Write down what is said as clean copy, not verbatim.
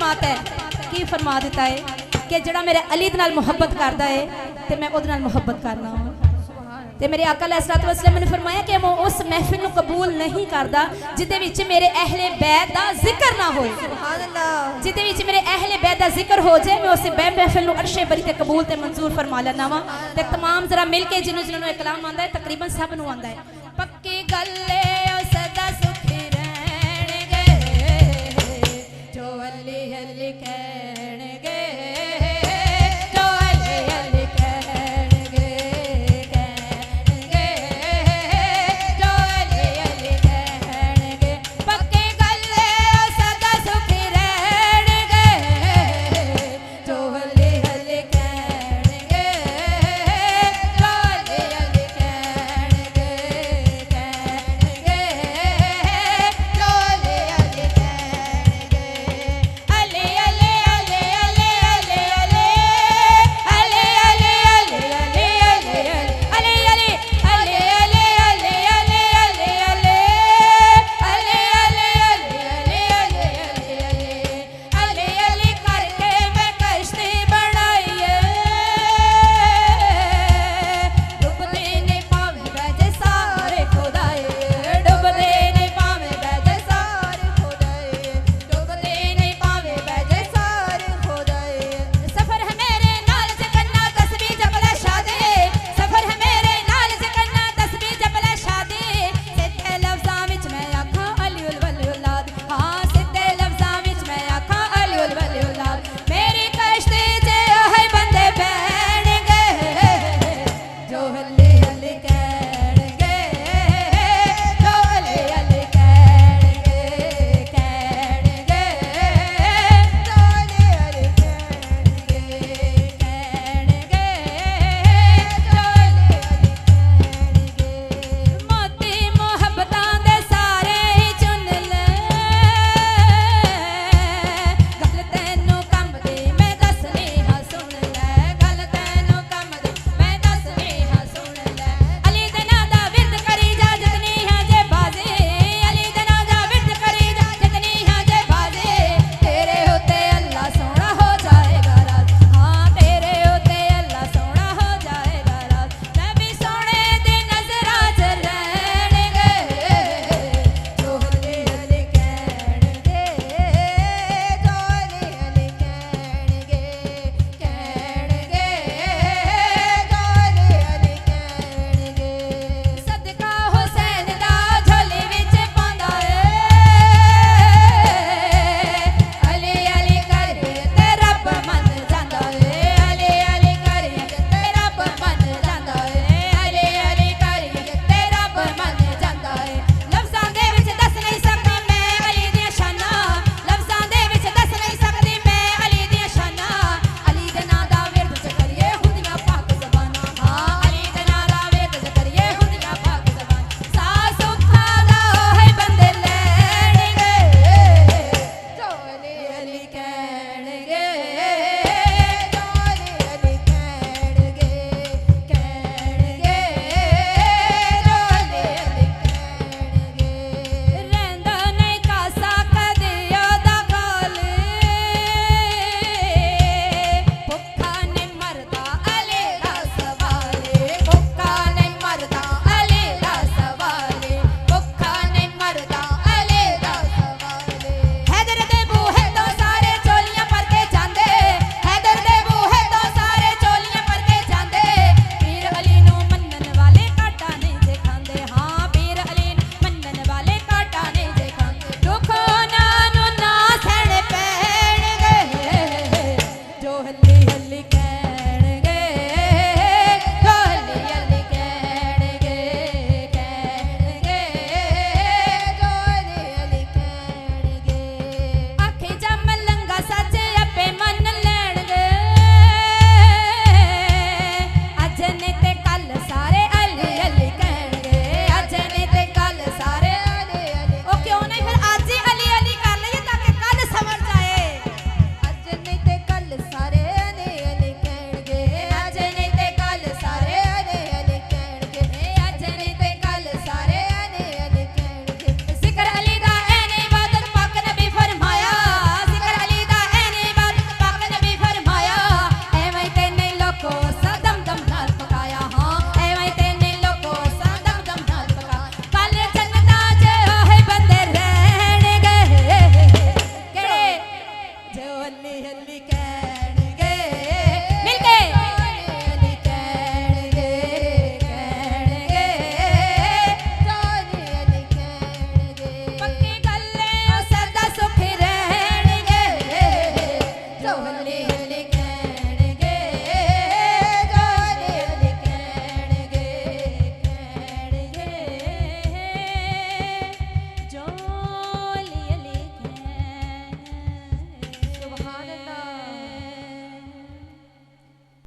फरमाता है की फरमा दिता है कि जड़ा मेरे अली दे नाल मुहब्बत करता है तो मैं उहदे नाल मुहब्बत करना वा। ते मेरे आका अलैहिस्सलातु वस्सलाम ने फरमाया कि मैं उस महफिल को कबूल नहीं करता जिदे विच मेरे अहले बैत दा जिक्र ना होए। सुभान अल्लाह। जिदे विच मेरे अहले बैत दा जिक्र हो जाए मैं उस महफिल नु अर्शे बरी ते कबूल ते मंजूर फरमा लेना वा। ते तमाम जरा मिल के जिन्हों जिन्हों कलाम आंदा है तकरीबन सब नु आंदा है। पक्की गल्ले ओ सदा सुखी रहणगे जो अली अली कह